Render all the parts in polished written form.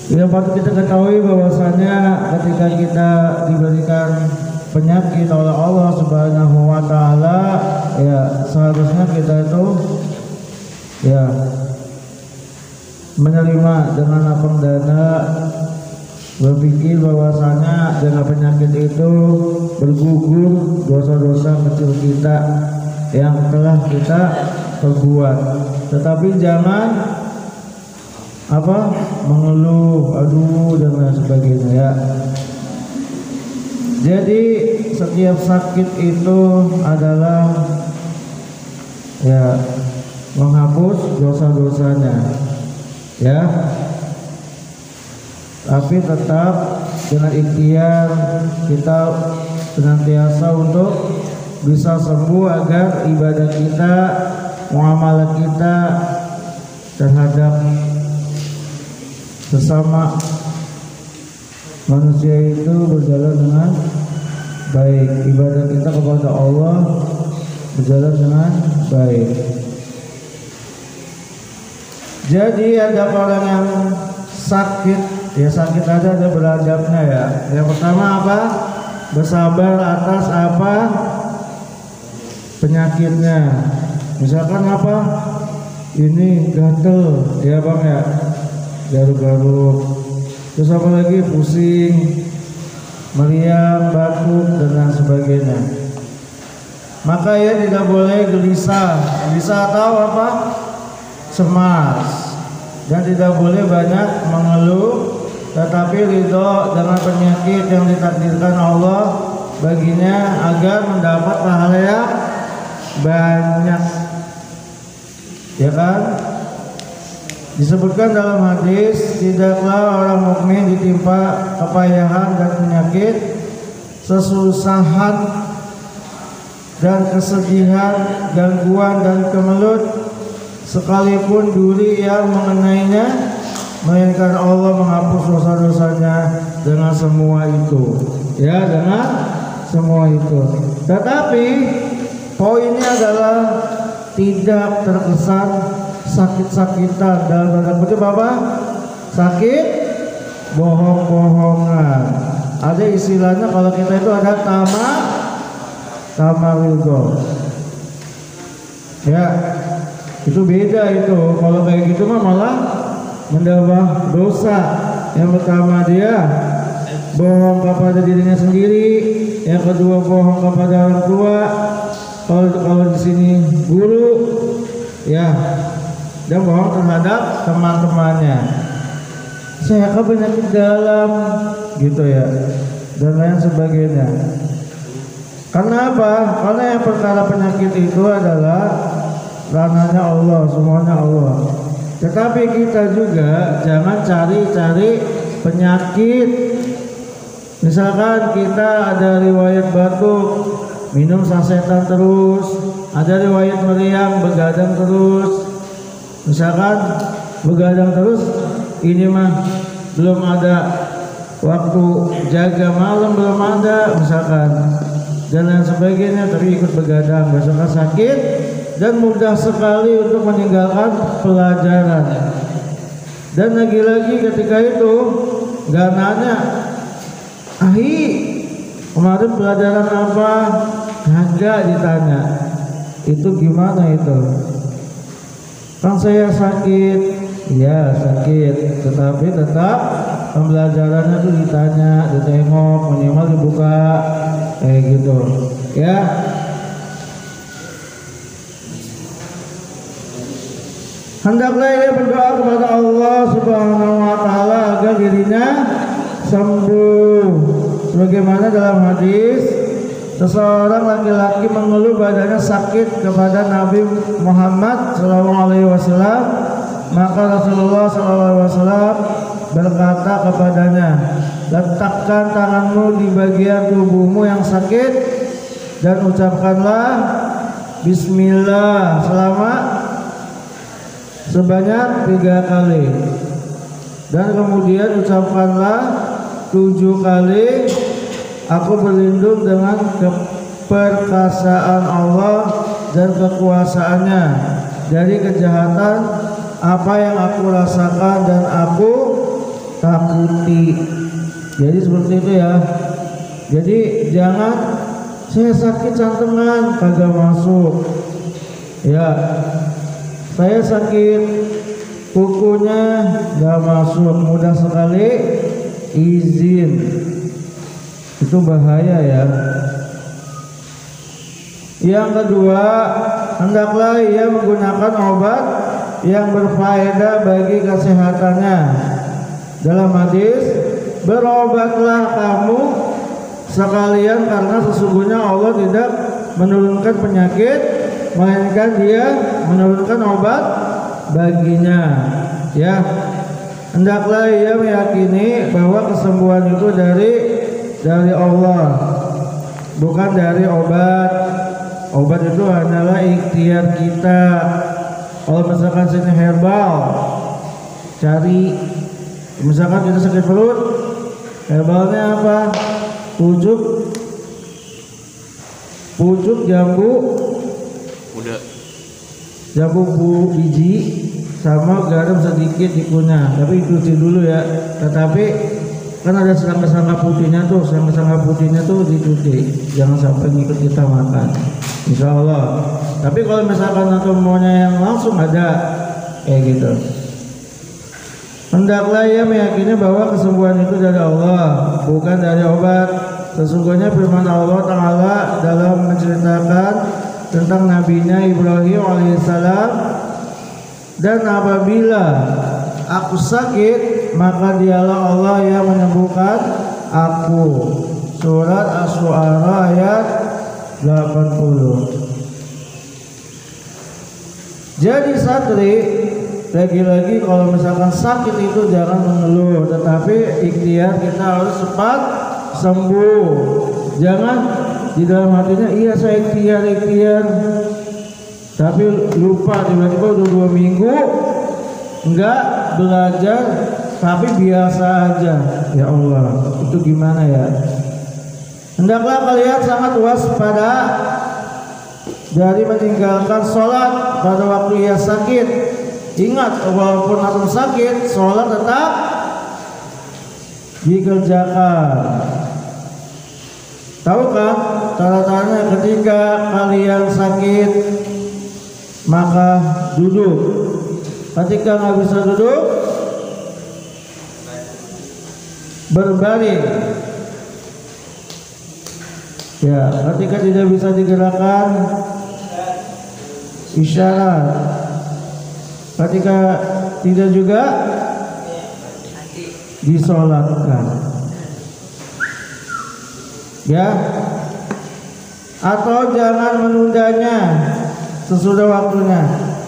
Yang patut kita ketahui bahwasanya ketika kita diberikan penyakit oleh Allah Subhanahu wa taala, ya seharusnya kita itu ya menerima dengan lapang dada, berpikir bahwasanya dengan penyakit itu bergugur dosa-dosa kecil kita yang telah kita perbuat. Tetapi jangan mengeluh, aduh dan lain sebagainya ya. Jadi setiap sakit itu adalah ya menghapus dosa-dosanya ya. Tapi tetap dengan ikhtiar kita senantiasa untuk bisa sembuh agar ibadah kita, muamalah kita terhadap sesama manusia itu berjalan dengan baik, ibadah kita kepada Allah berjalan dengan baik. Jadi ada orang yang sakit, ya sakit ada beradabnya ya. Yang pertama apa? Bersabar atas apa? Penyakitnya. Misalkan apa? Ini gatel, ya bang ya, garuk-garuk. Terus apa lagi? Pusing, meriang, batuk dan lain sebagainya. Maka ya tidak boleh gelisah. Gelisah atau apa? Cemas. Dan tidak boleh banyak mengeluh, tetapi ridho dengan penyakit yang ditakdirkan Allah baginya agar mendapat pahala yang banyak, ya kan? Disebutkan dalam hadis, tidaklah orang mukmin ditimpa kepayahan dan penyakit, kesusahan dan kesedihan, gangguan dan kemelut, sekalipun duri yang mengenainya, melainkan Allah menghapus dosa-dosanya dengan semua itu, ya, dengan semua itu. Tetapi poinnya adalah tidak terkesan sakit-sakitan, dalam tanda kutip apa? Sakit bohong-bohongan. Ada istilahnya kalau kita itu ada tamarudho, ya. Itu beda itu. Kalau kayak gitu mah malah menambah dosa. Yang pertama dia bohong kepada dirinya sendiri, yang kedua bohong kepada orang tua. Kalau di sini guru, ya, dan bohong terhadap teman-temannya. Saya kan penyakit dalam, gitu ya, dan lain sebagainya. Karena apa? Karena yang perkara penyakit itu adalah ranahnya Allah, semuanya Allah. Tetapi kita juga jangan cari-cari penyakit. Misalkan kita ada riwayat batuk, minum sasetan terus. Ada riwayat meriang, begadang terus. Misalkan begadang terus, ini mah belum ada waktu jaga malam, belum ada misalkan, dan lain sebagainya, tapi ikut begadang, besoknya sakit dan mudah sekali untuk meninggalkan pelajaran. Dan lagi-lagi ketika itu gak nanya, kemarin pelajaran apa? Kagak ditanya. Itu gimana itu? Kan saya sakit, ya sakit, tetapi tetap pembelajarannya itu ditanya, ditengok, minimal dibuka, kayak gitu, ya. Hendaklah ia berdoa kepada Allah Subhanahu wa taala agar dirinya sembuh. Sebagaimana dalam hadis, seseorang laki-laki mengeluh badannya sakit kepada Nabi Muhammad SAW, maka Rasulullah SAW berkata kepadanya, letakkan tanganmu di bagian tubuhmu yang sakit dan ucapkanlah Bismillah sebanyak 3 kali, dan kemudian ucapkanlah 7 kali, aku berlindung dengan keperkasaan Allah dan kekuasaannya dari kejahatan apa yang aku rasakan dan aku takuti. Jadi seperti itu ya. Jadi jangan saya sakit santengan kagak masuk. Ya, saya sakit kukunya nggak masuk, mudah sekali izin. Itu bahaya ya. Yang kedua, hendaklah ia menggunakan obat yang berfaedah bagi kesehatannya. Dalam hadis, berobatlah kamu sekalian karena sesungguhnya Allah tidak menurunkan penyakit, melainkan Dia menurunkan obat baginya. Ya, hendaklah ia meyakini bahwa kesembuhan itu dari Allah, bukan dari obat. Obat itu adalah ikhtiar kita. Kalau misalkan sini herbal, cari. Misalkan kita sakit perut, herbalnya apa? Pucuk jambu udah, jambu biji sama garam sedikit dikunyah, tapi ikuti dulu ya. Tetapi kan ada serangga-serangga putihnya tuh, dicuci, jangan sampai ngikut kita makan, insya Allah. Tapi kalau misalkan atau maunya yang langsung ada kayak gitu, hendaklah ia meyakini bahwa kesembuhan itu dari Allah, bukan dari obat. Sesungguhnya firman Allah Ta'ala dalam menceritakan tentang nabinya Ibrahim alaihissalam, dan apabila aku sakit maka dialah Allah yang menyembuhkan aku. Surat Asy-Syu'ara ayat 80. Jadi satri, lagi-lagi kalau misalkan sakit itu jangan mengeluh, tetapi ikhtiar kita harus cepat sembuh. Jangan di dalam hatinya iya saya ikhtiar, tapi lupa tiba-tiba udah 2 minggu enggak belajar, tapi biasa aja. Ya Allah, itu gimana ya? Hendaklah kalian sangat waspada dari meninggalkan sholat pada waktu ia sakit. Ingat, walaupun antum sakit, sholat tetap dikerjakan. Tahukah tanda-tandanya ketika kalian sakit maka duduk. Ketika nggak bisa duduk, berbaring. Ya, ketika tidak bisa digerakkan, isyarat. Ketika tidak juga, disolatkan. Ya, atau jangan menundanya sesudah waktunya.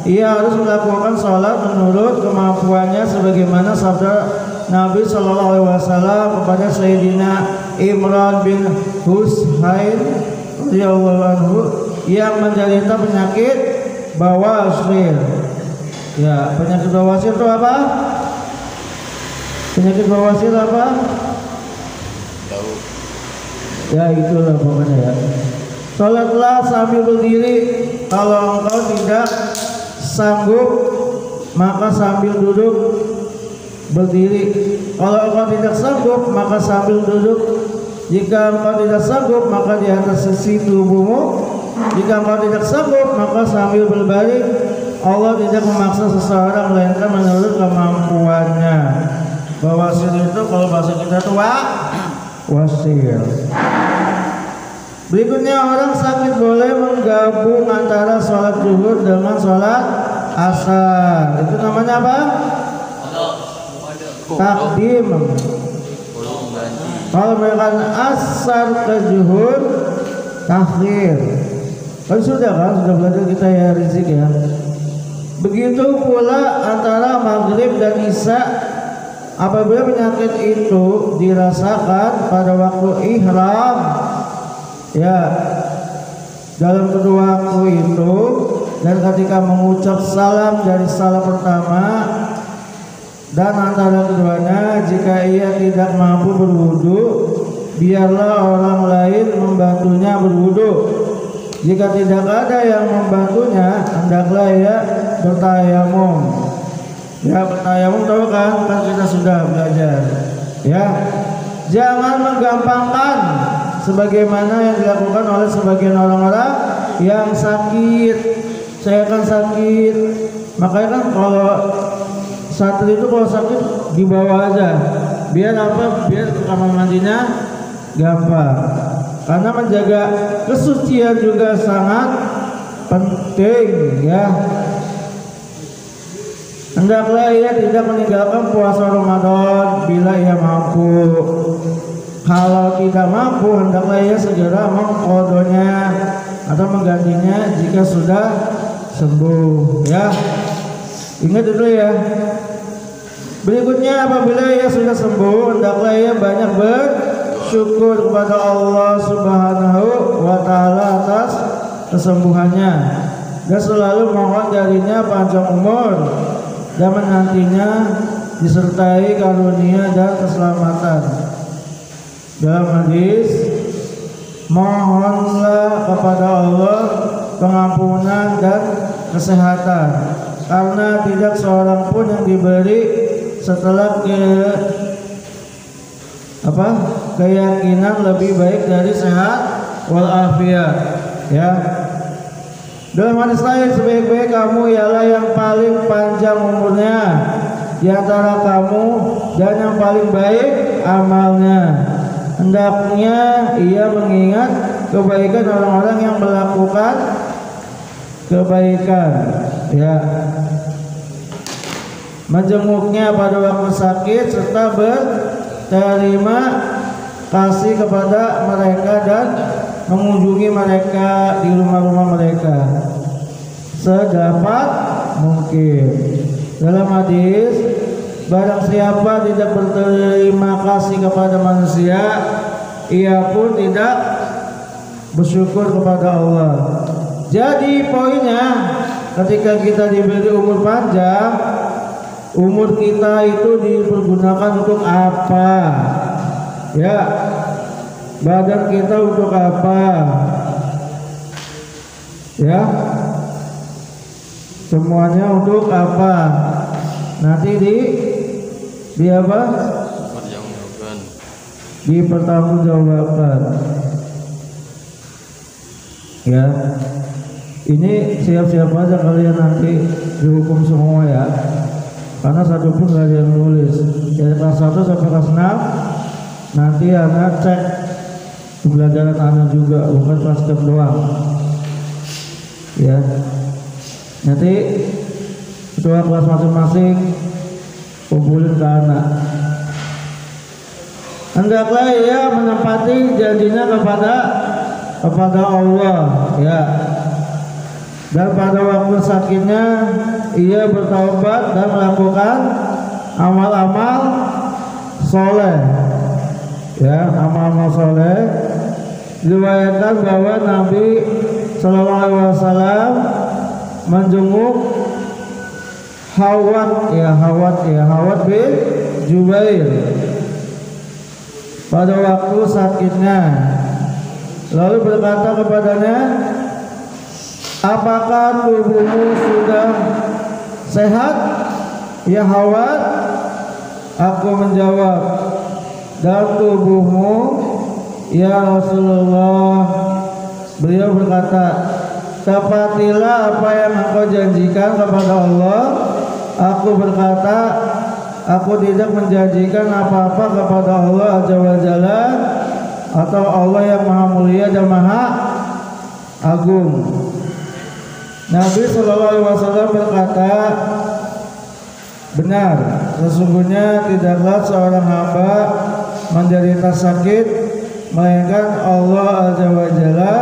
Ia harus melakukan sholat menurut kemampuannya, sebagaimana sabda Nabi Shallallahu Alaihi Wasallam kepada Sayyidina Imran bin Husain radhiyallahu anhu yang menderita penyakit bawasir. Ya, penyakit bawasir itu apa? Penyakit bawasir apa? Tahu. Ya, itulah pokoknya ya. Sholatlah sambil berdiri. Kalau engkau tidak sanggup maka sambil duduk berdiri. Kalau engkau tidak sanggup maka sambil duduk. Jika engkau tidak sanggup maka di atas sisi tubuhmu. Jika engkau tidak sanggup maka sambil berbaring. Allah tidak memaksa seseorang melainkan menurut kemampuannya. Bawasir itu kalau bahasa kita tua, wasir. Berikutnya, orang sakit boleh menggabung antara sholat zuhur dengan sholat asar. Itu namanya apa? Takdim. Kalau mereka asar ke zuhur, takhir. Kan sudah belajar kita ya Rizik ya. Begitu pula antara maghrib dan isya. Apabila penyakit itu dirasakan pada waktu ihram, ya, dalam kedua waktu itu, dan ketika mengucap salam dari salam pertama dan antara keduanya, jika ia tidak mampu berwudu, biarlah orang lain membantunya berwudu. Jika tidak ada yang membantunya, hendaklah ia bertayamum. Ya, bertayamum tahu kan kita sudah belajar. Ya, jangan menggampangkan sebagaimana yang dilakukan oleh sebagian orang-orang yang sakit. Saya kan sakit, makanya kan kalau santri itu kalau sakit dibawa aja. Biar apa? Biar kamar mandinya gampang. Karena menjaga kesucian juga sangat penting, ya. Hendaklah ia tidak meninggalkan puasa Ramadan bila ia mampu. Kalau tidak mampu, hendaklah ia segera mengqadanya atau menggantinya jika sudah sembuh, ya. Ingat dulu ya. Berikutnya, apabila ia sudah sembuh, hendaklah ia banyak bersyukur kepada Allah Subhanahu wa taala atas kesembuhannya dan selalu mohon darinya panjang umur dan menantinya disertai karunia dan keselamatan. Dalam hadis, mohonlah kepada Allah pengampunan dan kesehatan, karena tidak seorang pun yang diberi setelah keyakinan lebih baik dari sehat walafiat, ya. Dalam hadis lain, sebaik-baik kamu ialah yang paling panjang umurnya di antara kamu dan yang paling baik amalnya. Hendaknya ia mengingat kebaikan orang-orang yang melakukan kebaikan, ya. Menjenguknya pada waktu sakit serta berterima kasih kepada mereka dan mengunjungi mereka di rumah-rumah mereka sedapat mungkin. Dalam hadis, barang siapa tidak berterima kasih kepada manusia, ia pun tidak bersyukur kepada Allah. Jadi poinnya, ketika kita diberi umur panjang, umur kita itu dipergunakan untuk apa? Ya, badan kita untuk apa? Ya, semuanya untuk apa? Nanti di apa? Dipertanggungjawabkan. Ya, ini siap-siap aja kalian nanti dihukum semua, ya. Karena satu pun gak ada yang nulis. Dari kelas 1 sampai kelas 6 nanti anak cek pembelajaran anak juga, bukan kelas cap doang, ya. Nanti ketua kelas masing-masing kumpulin ke anak. Hendaklah ia menempati janjinya kepada Allah, ya. Dan pada waktu sakitnya ia bertaubat dan melakukan amal-amal soleh, ya, amal-amal soleh. Diriwayatkan bahwa Nabi Sallallahu Alaihi Wasallam menjenguk Hawat bin Jubair pada waktu sakitnya, lalu berkata kepadanya, apakah tubuhmu sudah sehat, ya Hawat? Aku menjawab, dan tubuhmu, ya Rasulullah. Beliau berkata, tepatilah apa yang engkau janjikan kepada Allah. Aku berkata, aku tidak menjanjikan apa-apa kepada Allah Azza wa Jalla atau Allah yang Maha Mulia dan Maha Agung. Nabi Sallallahu Alaihi Wasallam berkata, benar, sesungguhnya tidaklah seorang hamba menderita sakit melainkan Allah Azza wa Jalla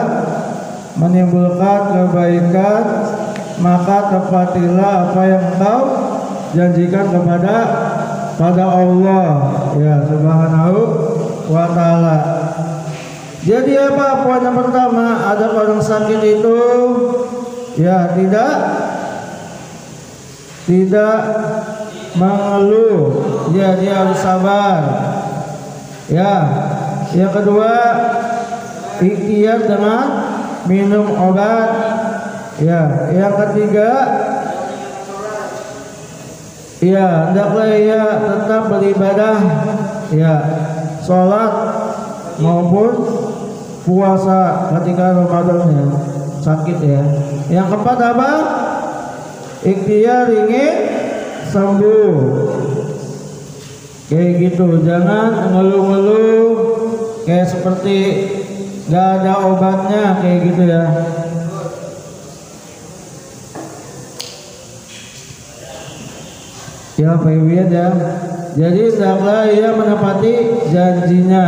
menimbulkan kebaikan, maka tepatilah apa yang engkau janjikan pada Allah, ya, Subhanahu wa taala. Jadi apa poin yang pertama? Ada orang sakit itu, ya, tidak mengeluh, ya, dia harus sabar, ya. Yang kedua, ikhtiar dengan minum obat, ya. Yang ketiga, Iya, hendaklah ia tetap beribadah, ya, sholat maupun puasa ketika Ramadannya sakit ya. Yang keempat apa? Ikhtiar ingin sembuh. Kayak gitu, jangan ngeluh-ngeluh kayak seperti gak ada obatnya kayak gitu ya. Ya Pak Iwin ya. Jadi hendaklah ia menepati janjinya.